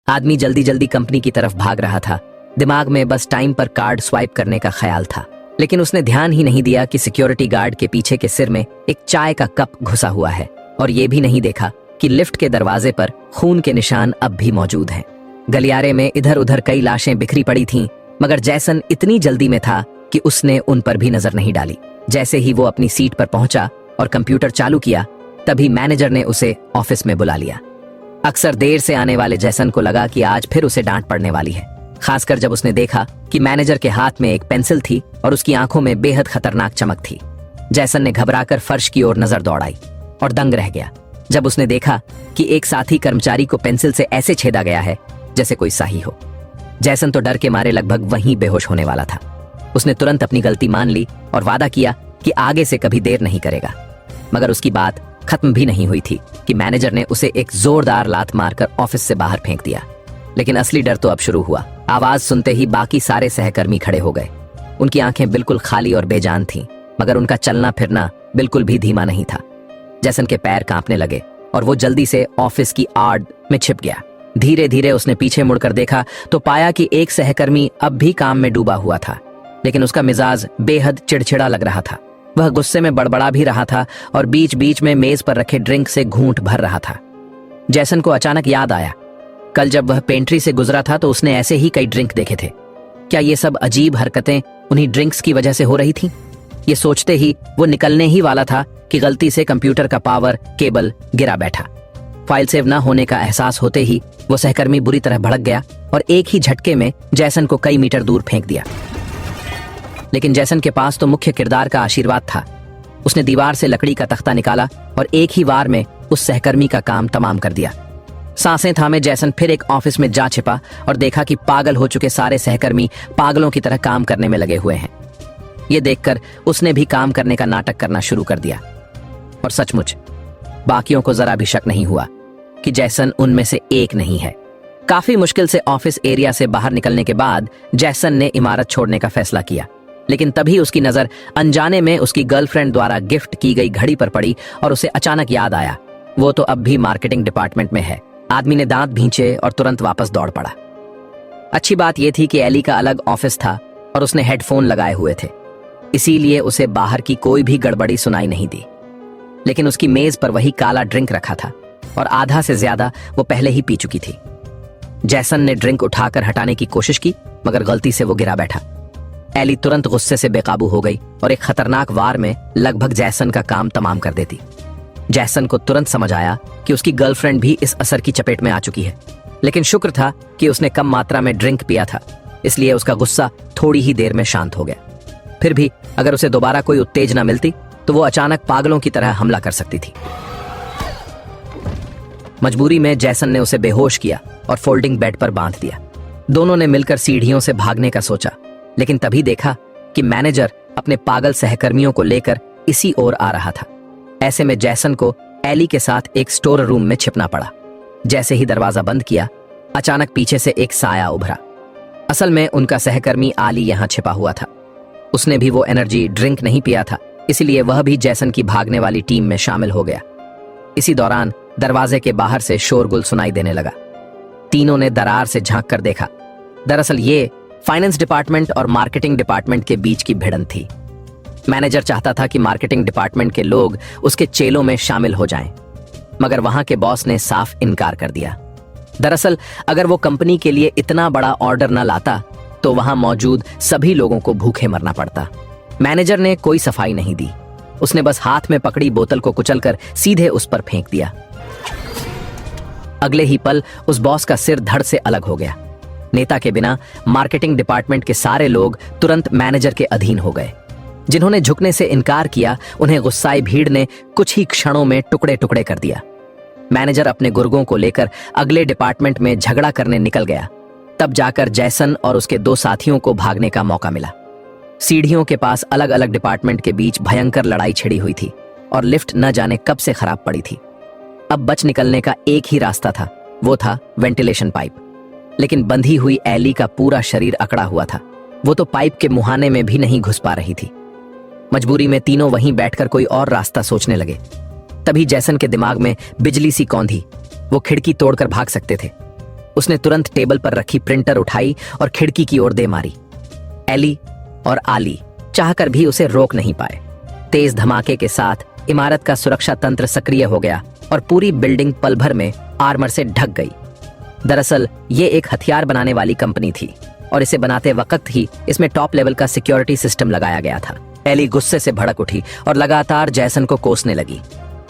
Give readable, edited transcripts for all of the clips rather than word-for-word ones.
आदमी जल्दी जल्दी कंपनी की तरफ भाग रहा था। दिमाग में बस टाइम पर कार्ड स्वाइप करने का ख्याल था, लेकिन उसने ध्यान ही नहीं दिया कि सिक्योरिटी गार्ड के पीछे के सिर में एक चाय का कप घुसा हुआ है, और ये भी नहीं देखा कि लिफ्ट के दरवाजे पर खून के निशान अब भी मौजूद हैं। गलियारे में इधर उधर कई लाशें बिखरी पड़ी थीं, मगर जैसन इतनी जल्दी में था कि उसने उन पर भी नजर नहीं डाली। जैसे ही वो अपनी सीट पर पहुंचा और कंप्यूटर चालू किया, तभी मैनेजर ने उसे ऑफिस में बुला लिया। अक्सर देर से आने वाले जैसन को लगा कि आज फिर उसे डांट पड़ने वाली है, खासकर जब उसने देखा कि मैनेजर के हाथ में एक पेंसिल थी और उसकी आंखों में बेहद खतरनाक चमक थी। जैसन ने घबराकर फर्श की ओर नजर दौड़ाई और दंग रह गया जब उसने देखा कि एक साथी कर्मचारी को पेंसिल से ऐसे छेदा गया है जैसे कोई साही हो। जैसन तो डर के मारे लगभग वहीं बेहोश होने वाला था। उसने तुरंत अपनी गलती मान ली और वादा किया कि आगे से कभी देर नहीं करेगा। मगर उसकी बात खत्म भी नहीं हुई थी कि मैनेजर ने उसे एक जोरदार लात मारकर ऑफिस से बाहर फेंक दिया। लेकिन असली डर तो अब शुरू हुआ। आवाज सुनते ही बाकी सारे सहकर्मी खड़े हो गए। उनकी आंखें बिल्कुल खाली और बेजान थीं, मगर उनका चलना फिरना बिल्कुल भी धीमा नहीं था। जैसन के पैर कांपने लगे और वो जल्दी से ऑफिस की आड़ में छिप गया। धीरे धीरे उसने पीछे मुड़कर देखा तो पाया कि एक सहकर्मी अब भी काम में डूबा हुआ था, लेकिन उसका मिजाज बेहद चिड़चिड़ा लग रहा था। वह गुस्से में बड़बड़ा भी रहा था और बीच बीच में मेज पर रखे ड्रिंक से घूंट भर रहा था। जैसन को अचानक याद आया, कल जब वह पेंट्री से गुजरा था तो उसने ऐसे ही कई ड्रिंक देखे थे। क्या ये सब अजीब हरकतें उन्हीं ड्रिंक्स की वजह से हो रही थीं? ये सोचते ही वो निकलने ही वाला था कि गलती से कंप्यूटर का पावर केबल गिरा बैठा। फाइल सेव न होने का एहसास होते ही वो सहकर्मी बुरी तरह भड़क गया और एक ही झटके में जैसन को कई मीटर दूर फेंक दिया। लेकिन जैसन के पास तो मुख्य किरदार का आशीर्वाद था। उसने दीवार से लकड़ी का तख्ता निकाला और एक ही वार में उस सहकर्मी का काम तमाम कर दिया। सांसें थामे जैसन फिर एक ऑफिस में जा छिपा और देखा कि पागल हो चुके सारे सहकर्मी पागलों की तरह काम करने में लगे हुए हैं। ये देखकर उसने भी काम करने का नाटक करना शुरू कर दिया। और सचमुच बाकियों को जरा भी शक नहीं हुआ कि जैसन उनमें से एक नहीं है। काफी मुश्किल से ऑफिस एरिया से बाहर निकलने के बाद जैसन ने इमारत छोड़ने का फैसला किया, लेकिन तभी उसकी नजर अनजाने में उसकी गर्लफ्रेंड द्वारा गिफ्ट की गई घड़ी पर पड़ी और उसे अचानक याद आया वो तो अब भी मार्केटिंग डिपार्टमेंट में है। आदमी ने दांत भींचे और तुरंत वापस दौड़ पड़ा। अच्छी बात यह थी कि एली का अलग ऑफिस था और उसने हेडफोन लगाए हुए थे, इसीलिए उसे बाहर की कोई भी गड़बड़ी सुनाई नहीं दी। लेकिन उसकी मेज पर वही काला ड्रिंक रखा था और आधा से ज्यादा वो पहले ही पी चुकी थी। जैसन ने ड्रिंक उठाकर हटाने की कोशिश की, मगर गलती से वो गिरा बैठा। एली तुरंत गुस्से से बेकाबू हो गई और एक खतरनाक वार में लगभग जैसन का काम तमाम कर देती। जैसन को तुरंत समझ आया कि उसकी गर्लफ्रेंड भी इस असर की चपेट में आ चुकी है, लेकिन शुक्र था कि उसने कम मात्रा में ड्रिंक पिया था, इसलिए उसका गुस्सा थोड़ी ही देर में शांत हो गया। फिर भी अगर उसे दोबारा कोई उत्तेजना मिलती तो वो अचानक पागलों की तरह हमला कर सकती थी। मजबूरी में जैसन ने उसे बेहोश किया और फोल्डिंग बेड पर बांध दिया। दोनों ने मिलकर सीढ़ियों से भागने का सोचा, लेकिन तभी देखा कि मैनेजर अपने पागल सहकर्मियों को लेकर इसी ओर आ रहा था। ऐसे में जैसन को एली के साथ एक स्टोर रूम में छिपना पड़ा। जैसे ही दरवाजा बंद किया, अचानक पीछे से एक साया उभरा। असल में उनका सहकर्मी आली यहां छिपा हुआ था। उसने भी वो एनर्जी ड्रिंक नहीं पिया था, इसलिए वह भी जैसन की भागने वाली टीम में शामिल हो गया। इसी दौरान दरवाजे के बाहर से शोरगुल सुनाई देने लगा। तीनों ने दरार से झांक कर देखा। दरअसल ये फाइनेंस डिपार्टमेंट और मार्केटिंग डिपार्टमेंट के बीच की भिड़ंत थी। मैनेजर चाहता था कि मार्केटिंग डिपार्टमेंट के लोग उसके चेलों में शामिल हो जाएं, मगर वहां के बॉस ने साफ इनकार कर दिया। दरअसल अगर वो कंपनी के लिए इतना बड़ा ऑर्डर न लाता तो वहां मौजूद सभी लोगों को भूखे मरना पड़ता। मैनेजर ने कोई सफाई नहीं दी। उसने बस हाथ में पकड़ी बोतल को कुचलकर सीधे उस पर फेंक दिया। अगले ही पल उस बॉस का सिर धड़ से अलग हो गया। नेता के बिना मार्केटिंग डिपार्टमेंट के सारे लोग तुरंत मैनेजर के अधीन हो गए। जिन्होंने झुकने से इनकार किया, उन्हें गुस्साई भीड़ ने कुछ ही क्षणों में टुकड़े टुकड़े कर दिया। मैनेजर अपने गुर्गों को लेकर अगले डिपार्टमेंट में झगड़ा करने निकल गया। तब जाकर जैसन और उसके दो साथियों को भागने का मौका मिला। सीढ़ियों के पास अलग अलग डिपार्टमेंट के बीच भयंकर लड़ाई छिड़ी हुई थी और लिफ्ट न जाने कब से खराब पड़ी थी। अब बच निकलने का एक ही रास्ता था, वो था वेंटिलेशन पाइप। लेकिन बंधी हुई एली का पूरा शरीर अकड़ा हुआ था। वो तो पाइप के मुहाने में भी नहीं घुस पा रही थी। मजबूरी में तीनों वहीं बैठकर कोई और रास्ता सोचने लगे। तभी जैसन के दिमाग में बिजली सी कौंधी। वो खिड़की तोड़कर भाग सकते थे। उसने तुरंत टेबल पर रखी प्रिंटर उठाई और खिड़की की ओर दे मारी। एली और आली चाहकर भी उसे रोक नहीं पाए। तेज धमाके के साथ इमारत का सुरक्षा तंत्र सक्रिय हो गया और पूरी बिल्डिंग पल भर में आर्मर से ढक गई। दरअसल ये एक हथियार बनाने वाली कंपनी थी और इसे बनाते वक्त ही इसमें टॉप लेवल का सिक्योरिटी सिस्टम लगाया गया था। एली गुस्से से भड़क उठी और लगातार जैसन को कोसने लगी।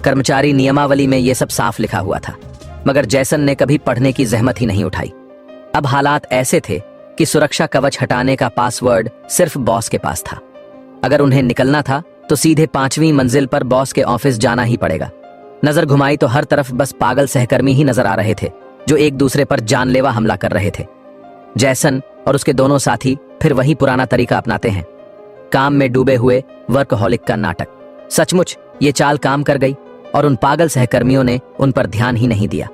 कर्मचारी नियमावली में यह सब साफ लिखा हुआ था, मगर जैसन ने कभी पढ़ने की जहमत ही नहीं उठाई। अब हालात ऐसे थे कि सुरक्षा कवच हटाने का पासवर्ड सिर्फ बॉस के पास था। अगर उन्हें निकलना था तो सीधे 5वीं मंजिल पर बॉस के ऑफिस जाना ही पड़ेगा। नजर घुमाई तो हर तरफ बस पागल सहकर्मी ही नजर आ रहे थे जो एक दूसरे पर जानलेवा हमला कर रहे थे। जैसन और उसके दोनों साथी फिर वही पुराना तरीका अपनाते हैं, काम में डूबे हुए वर्कहॉलिक का नाटक। सचमुच ये चाल काम कर गई और उन पागल सहकर्मियों ने उन पर ध्यान ही नहीं दिया।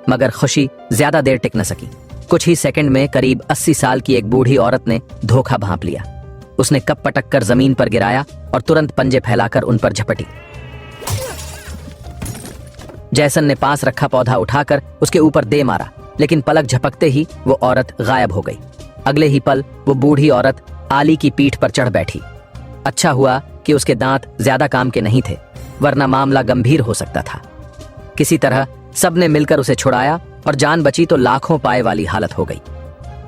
मगर खुशी ज्यादा देर टिक न सकी। कुछ ही सेकंड में करीब 80 साल की एक बूढ़ी औरत ने धोखा भांप लिया। उसने कप पटक कर जमीन पर गिराया और तुरंत पंजे फैलाकर उन पर झपटी। जैसन ने पास रखा पौधा उठाकर उसके ऊपर दे मारा, लेकिन पलक झपकते ही वो औरत गायब हो गई। अगले ही पल वो बूढ़ी औरत आली की पीठ पर चढ़ बैठी। अच्छा हुआ कि उसके दांत ज्यादा काम के नहीं थे, वरना मामला गंभीर हो सकता था। किसी तरह सबने मिलकर उसे छुड़ाया और जान बची तो लाखों पाए वाली हालत हो गई।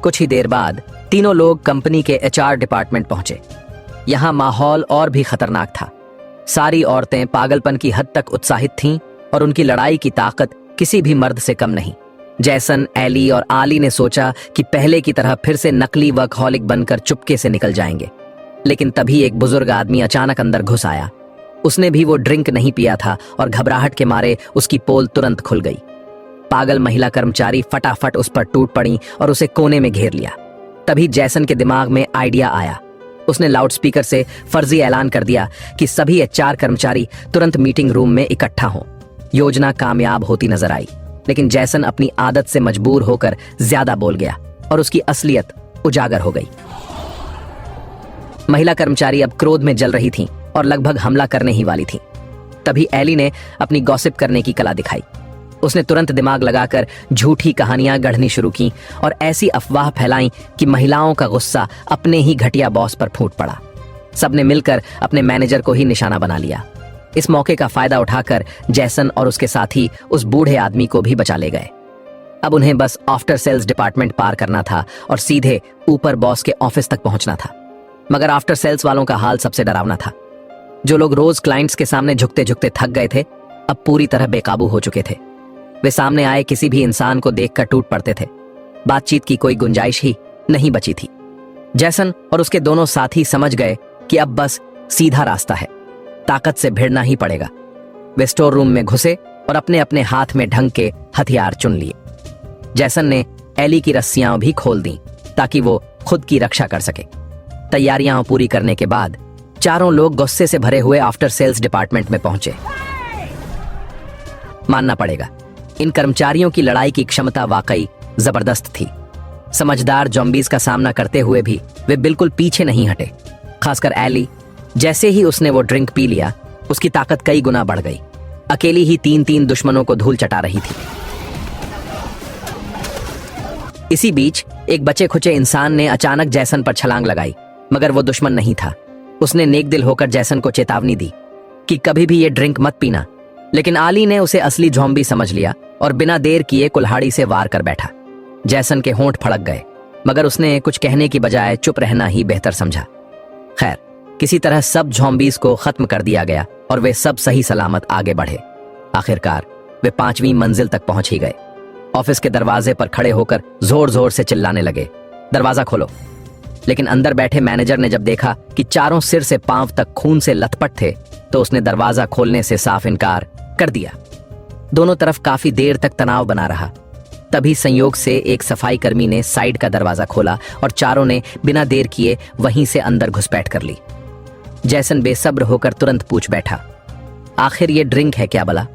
कुछ ही देर बाद तीनों लोग कंपनी के एचआर डिपार्टमेंट पहुंचे। यहां माहौल और भी खतरनाक था। सारी औरतें पागलपन की हद तक उत्साहित थीं और उनकी लड़ाई की ताकत किसी भी मर्द से कम नहीं। जैसन, एली और आली ने सोचा कि पहले की तरह फिर से नकली वर्कहॉलिक बनकर चुपके से निकल जाएंगे, लेकिन तभी एक बुजुर्ग आदमी अचानक अंदर घुस आया। उसने भी वो ड्रिंक नहीं पिया था और घबराहट के मारे उसकी पोल तुरंत खुल गई। पागल महिला कर्मचारी फटाफट उस पर टूट पड़ी और उसे कोने में घेर लिया। तभी जैसन के दिमाग में आइडिया आया। उसने लाउडस्पीकर से फर्जी ऐलान कर दिया कि सभी एचआर कर्मचारी तुरंत मीटिंग रूम में इकट्ठा हों। योजना कामयाब होती नजर आई, लेकिन जैसन अपनी आदत से मजबूर होकर ज्यादा बोल गया और उसकी असलियत उजागर हो गई। महिला कर्मचारी अब क्रोध में जल रही थीं और लगभग हमला करने ही वाली थीं। तभी एली ने अपनी गॉसिप करने की कला दिखाई। उसने तुरंत दिमाग लगाकर झूठी कहानियां गढ़नी शुरू की और ऐसी अफवाह फैलाई कि महिलाओं का गुस्सा अपने ही घटिया बॉस पर फूट पड़ा। सबने मिलकर अपने मैनेजर को ही निशाना बना लिया। इस मौके का फायदा उठाकर जैसन और उसके साथी उस बूढ़े आदमी को भी बचा ले गए। अब उन्हें बस आफ्टर सेल्स डिपार्टमेंट पार करना था और सीधे ऊपर बॉस के ऑफिस तक पहुंचना था। मगर आफ्टर सेल्स वालों का हाल सबसे डरावना था। जो लोग रोज क्लाइंट्स के सामने झुकते झुकते थक गए थे, अब पूरी तरह बेकाबू हो चुके थे। वे सामने आए किसी भी इंसान को देखकर टूट पड़ते थे। बातचीत की कोई गुंजाइश ही नहीं बची थी। जैसन और उसके दोनों साथी समझ गए कि अब बस सीधा रास्ता है, ताकत से भिड़ना ही पड़ेगा। वे स्टोर रूम में घुसे और अपने अपने हाथ में ढंग के हथियार चुन लिए। जैसन ने एली की रस्सियां भी खोल दी ताकि वो खुद की रक्षा कर सके। तैयारियां पूरी करने के बाद चारों लोग गुस्से से भरे हुए आफ्टर सेल्स डिपार्टमेंट में पहुंचे। मानना पड़ेगा, इन कर्मचारियों की लड़ाई की क्षमता वाकई जबरदस्त थी। समझदार ज़ॉम्बीज़ का सामना करते हुए भी वे बिल्कुल पीछे नहीं हटे। खासकर एली, जैसे ही उसने वो ड्रिंक पी लिया, उसकी ताकत कई गुना बढ़ गई। अकेली ही 3-3 दुश्मनों को धूल चटा रही थी। इसी बीच एक बचे खुचे इंसान ने अचानक जैसन पर छलांग लगाई, मगर वो दुश्मन नहीं था। उसने नेक दिल होकर जैसन को चेतावनी दी कि कभी भी ये ड्रिंक मत पीना, लेकिन आली ने उसे असली ज़ॉम्बी समझ लिया और बिना देर किए कुल्हाड़ी से वार कर बैठा। जैसन के होंठ फड़क गए, मगर उसने कुछ कहने की बजाय चुप रहना ही बेहतर समझा। खैर, किसी तरह सब ज़ॉम्बीज़ को खत्म कर दिया गया और वे सब सही सलामत आगे बढ़े। आखिरकार वे 5वीं मंजिल तक पहुंच ही गए। ऑफिस के दरवाजे पर खड़े होकर जोर जोर से चिल्लाने लगे, दरवाजा खोलो। लेकिन अंदर बैठे मैनेजर ने जब देखा कि चारों सिर से पांव तक खून से लथपथ थे, तो उसने दरवाजा खोलने से साफ इनकार कर दिया। दोनों तरफ काफी देर तक तनाव बना रहा। तभी संयोग से एक सफाई कर्मी ने साइड का दरवाजा खोला और चारों ने बिना देर किए वहीं से अंदर घुसपैठ कर ली। जैसन बेसब्र होकर तुरंत पूछ बैठा, आखिर ये ड्रिंक है क्या भला?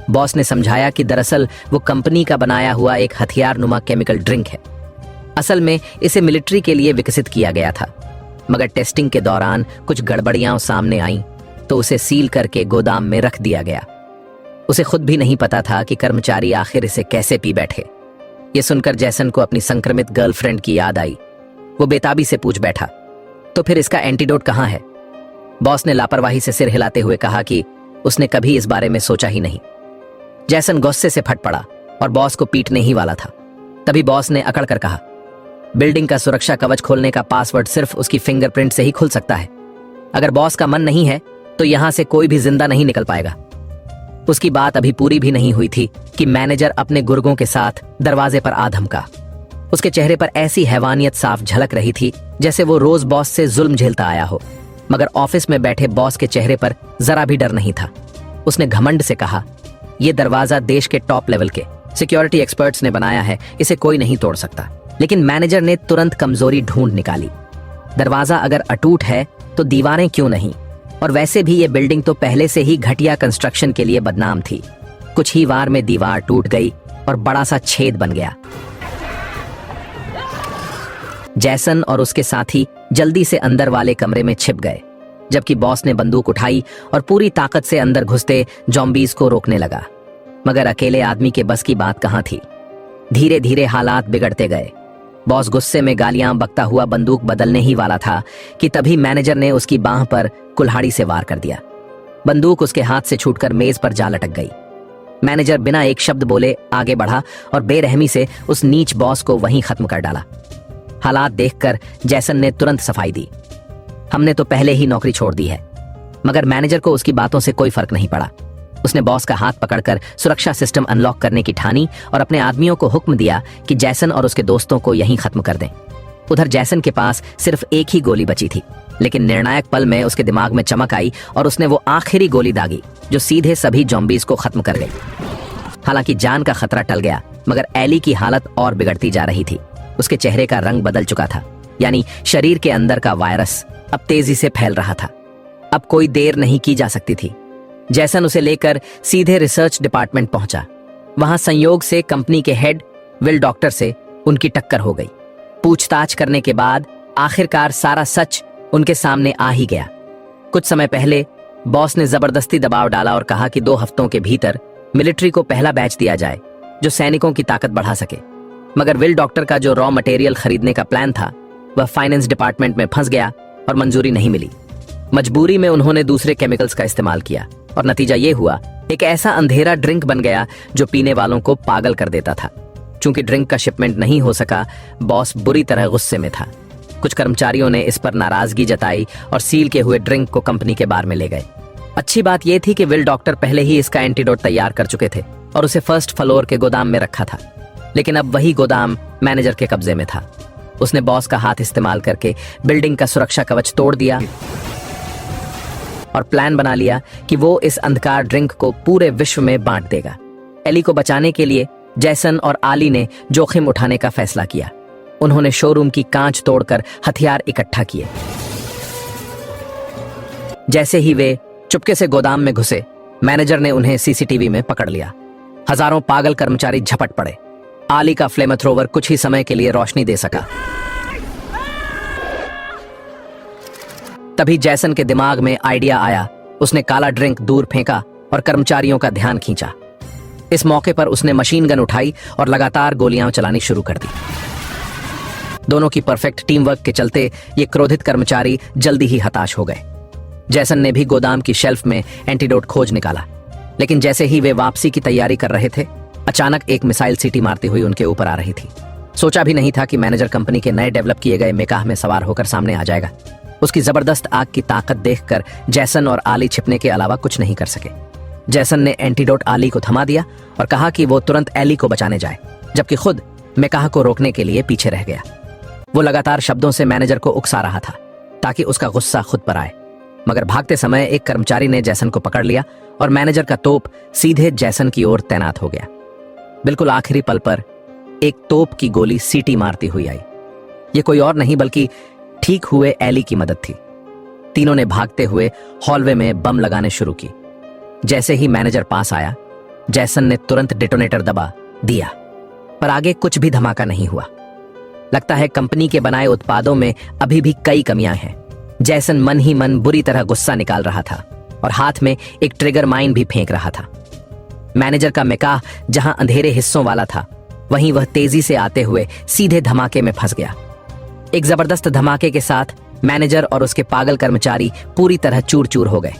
बॉस ने समझाया कि दरअसल वो कंपनी का बनाया हुआ एक हथियार नुमा केमिकल ड्रिंक है। असल में इसे मिलिट्री के लिए विकसित किया गया था, मगर टेस्टिंग के दौरान कुछ गड़बड़ियां सामने आईं, तो उसे सील करके गोदाम में रख दिया गया। उसे खुद भी नहीं पता था कि कर्मचारी आखिर इसे कैसे पी बैठे। ये सुनकर जैसन को अपनी संक्रमित गर्लफ्रेंड की याद आई। वो बेताबी से पूछ बैठा, तो फिर इसका एंटीडोट कहाँ है? बॉस ने लापरवाही से सिर हिलाते हुए कहा कि उसने कभी इस बारे में सोचा ही नहीं। जैसन गुस्से से फट पड़ा और बॉस को पीटने ही वाला था। तभी बॉस ने अकड़ कर कहा, बिल्डिंग का सुरक्षा कवच खोलने का पासवर्ड सिर्फ उसकी फिंगरप्रिंट से ही खुल सकता है। अगर बॉस का मन नहीं है तो यहां से कोई भी जिंदा नहीं निकल पाएगा। उसकी बात अभी पूरी भी नहीं हुई थी कि मैनेजर अपने गुर्गों के साथ दरवाजे पर आ धमका। उसके चेहरे पर ऐसी हैवानियत साफ झलक रही थी जैसे वो रोज बॉस से जुल्म झेलता आया हो, मगर ऑफिस में बैठे बॉस के चेहरे पर जरा भी डर नहीं था। उसने घमंड से कहा, यह दरवाजा देश के टॉप लेवल के सिक्योरिटी एक्सपर्ट्स ने बनाया है, इसे कोई नहीं तोड़ सकता। लेकिन मैनेजर ने तुरंत कमजोरी ढूंढ निकाली। दरवाजा अगर अटूट है तो दीवारें क्यों नहीं? और वैसे भी ये बिल्डिंग तो पहले से ही घटिया कंस्ट्रक्शन के लिए बदनाम थी। कुछ ही वार में दीवार टूट गई और बड़ा सा छेद बन गया। जैसन और उसके साथी जल्दी से अंदर वाले कमरे में छिप गए, जबकि बॉस ने बंदूक उठाई और पूरी ताकत से अंदर घुसते जॉम्बीज को रोकने लगा। मगर अकेले आदमी के बस की बात कहां थी। धीरे धीरे हालात बिगड़ते गए। बॉस गुस्से में गालियां बकता हुआ बंदूक बदलने ही वाला था कि तभी मैनेजर ने उसकी बांह पर कुल्हाड़ी से वार कर दिया। बंदूक उसके हाथ से छूटकर मेज पर जा लटक गई। मैनेजर बिना एक शब्द बोले आगे बढ़ा और बेरहमी से उस नीच बॉस को वहीं खत्म कर डाला। हालात देखकर जैसन ने तुरंत सफाई दी, हमने तो पहले ही नौकरी छोड़ दी है। मगर मैनेजर को उसकी बातों से कोई फर्क नहीं पड़ा। उसने बॉस का हाथ पकड़कर सुरक्षा सिस्टम अनलॉक करने की ठानी और अपने आदमियों को हुक्म दिया कि जैसन और उसके दोस्तों को यहीं खत्म कर दें। उधर जैसन के पास सिर्फ एक ही गोली बची थी, लेकिन निर्णायक पल में उसके दिमाग में चमक आई और उसने वो आखिरी गोली दागी जो सीधे सभी जॉम्बीज को खत्म कर गई। हालांकि जान का खतरा टल गया, मगर एली की हालत और बिगड़ती जा रही थी। उसके चेहरे का रंग बदल चुका था, यानी शरीर के अंदर का वायरस अब तेजी से फैल रहा था। अब कोई देर नहीं की जा सकती थी। जैसन उसे लेकर सीधे रिसर्च डिपार्टमेंट पहुंचा। वहां संयोग से कंपनी के हेड विल डॉक्टर से उनकी टक्कर हो गई। पूछताछ करने के बाद आखिरकार सारा सच उनके सामने आ ही गया। कुछ समय पहले बॉस ने जबरदस्ती दबाव डाला और कहा कि 2 हफ्तों के भीतर मिलिट्री को पहला बैच दिया जाए जो सैनिकों की ताकत बढ़ा सके। मगर विल डॉक्टर का जो रॉ मटेरियल खरीदने का प्लान था वह फाइनेंस डिपार्टमेंट में फंस गया और मंजूरी नहीं मिली। मजबूरी में उन्होंने दूसरे केमिकल्स का इस्तेमाल किया और नतीजा ये हुआ, एक ऐसा अंधेरा ड्रिंक बन गया जो पीने वालों को पागल कर देता था। चूंकि ड्रिंक का शिपमेंट नहीं हो सका, बॉस बुरी तरह गुस्से में था। कुछ कर्मचारियों ने इस पर नाराजगी जताई और सील के हुए ड्रिंक को कंपनी के बार में ले गए। अच्छी बात यह थी कि विल डॉक्टर पहले ही इसका एंटीडोट तैयार कर चुके थे और उसे फर्स्ट फ्लोर के गोदाम में रखा था। लेकिन अब वही गोदाम मैनेजर के कब्जे में था। उसने बॉस का हाथ इस्तेमाल करके बिल्डिंग का सुरक्षा कवच तोड़ दिया और प्लान बना लिया कि वो इस अंधकार ड्रिंक को पूरे विश्व में बांट देगा। एली को बचाने के लिए जैसन और आली ने जोखिम उठाने का फैसला किया। उन्होंने शोरूम की कांच तोड़कर हथियार इकट्ठा किए। जैसे ही वे चुपके से गोदाम में घुसे, मैनेजर ने उन्हें सीसीटीवी में पकड़ लिया। हजारों पागल कर्मचारी झपट पड़े। आली का फ्लेम थ्रोवर कुछ ही समय के लिए रोशनी दे सका। तभी जैसन के दिमाग में आइडिया आया। उसने काला ड्रिंक दूर फेंका और कर्मचारियों का ध्यान खींचा। इस मौके पर उसने मशीन गन उठाई और लगातार गोलियां चलानी शुरू कर दी। दोनों की परफेक्ट टीम वर्क के चलते ये क्रोधित कर्मचारी जल्दी ही हताश हो गए। जैसन ने भी गोदाम की शेल्फ में एंटीडोट खोज निकाला, लेकिन जैसे ही वे वापसी की तैयारी कर रहे थे, अचानक एक मिसाइल सीटी मारती हुई उनके ऊपर आ रही थी। सोचा भी नहीं था कि मैनेजर कंपनी के नए डेवलप किए गए मेकाह में सवार होकर सामने आ जाएगा। उसकी जबरदस्त आग की ताकत देखकर जैसन और आली छिपने के अलावा कुछ नहीं कर सके। जैसन ने एंटीडोट आली को थमा दिया और कहा कि वो तुरंत एली को बचाने जाए, जबकि खुद मेकाह को रोकने के लिए पीछे रह गया। वो लगातार शब्दों से मैनेजर को उकसा रहा था ताकि उसका गुस्सा खुद पर आए, मगर भागते समय एक कर्मचारी ने जैसन को पकड़ लिया और मैनेजर का तोप सीधे जैसन की ओर तैनात हो गया। बिल्कुल आखिरी पल पर एक तोप की गोली सीटी मारती हुई आई। ये कोई और नहीं बल्कि ठीक हुए एली की मदद थी। तीनों ने भागते हुए हॉलवे में बम लगाने शुरू की। जैसे ही मैनेजर पास आया, जैसन ने तुरंत डेटोनेटर दबा दिया, पर आगे कुछ भी धमाका नहीं हुआ। लगता है कंपनी के बनाए उत्पादों में अभी भी कई कमियां हैं। जैसन मन ही मन बुरी तरह गुस्सा निकाल रहा था और हाथ में एक ट्रिगर माइन भी फेंक रहा था। मैनेजर का मेकाह जहां अंधेरे हिस्सों वाला था, वहीं वह तेजी से आते हुए सीधे धमाके में फंस गया। एक जबरदस्त धमाके के साथ मैनेजर और उसके पागल कर्मचारी पूरी तरह चूर चूर हो गए।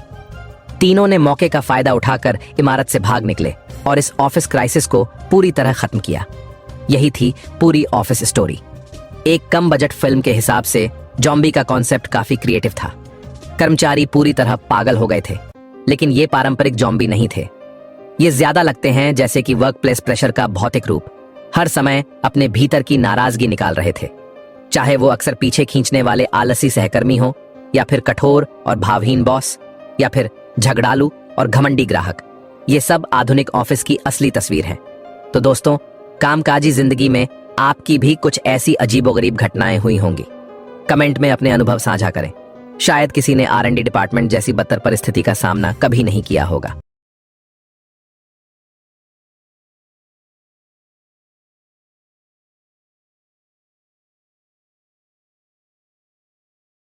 तीनों ने मौके का फायदा उठाकर इमारत से भाग निकले और इस ऑफिस क्राइसिस को पूरी तरह खत्म किया। यही थी पूरी ऑफिस स्टोरी। एक कम बजट फिल्म के हिसाब से जॉम्बी का कॉन्सेप्ट काफी क्रिएटिव था। कर्मचारी पूरी तरह पागल हो गए थे, लेकिन ये पारंपरिक जॉम्बी नहीं थे। ये ज्यादा लगते हैं जैसे कि वर्क प्लेस प्रेशर का भौतिक रूप, हर समय अपने भीतर की नाराजगी निकाल रहे थे। चाहे वो अक्सर पीछे खींचने वाले आलसी सहकर्मी हो, या फिर कठोर और भावहीन बॉस, या फिर झगड़ालू और घमंडी ग्राहक। ये सब आधुनिक ऑफिस की असली तस्वीर है। तो दोस्तों, कामकाजी जिंदगी में आपकी भी कुछ ऐसी अजीबोगरीब घटनाएं हुई होंगी। कमेंट में अपने अनुभव साझा करें। शायद किसी ने R&D डिपार्टमेंट जैसी बदतर परिस्थिति का सामना कभी नहीं किया होगा।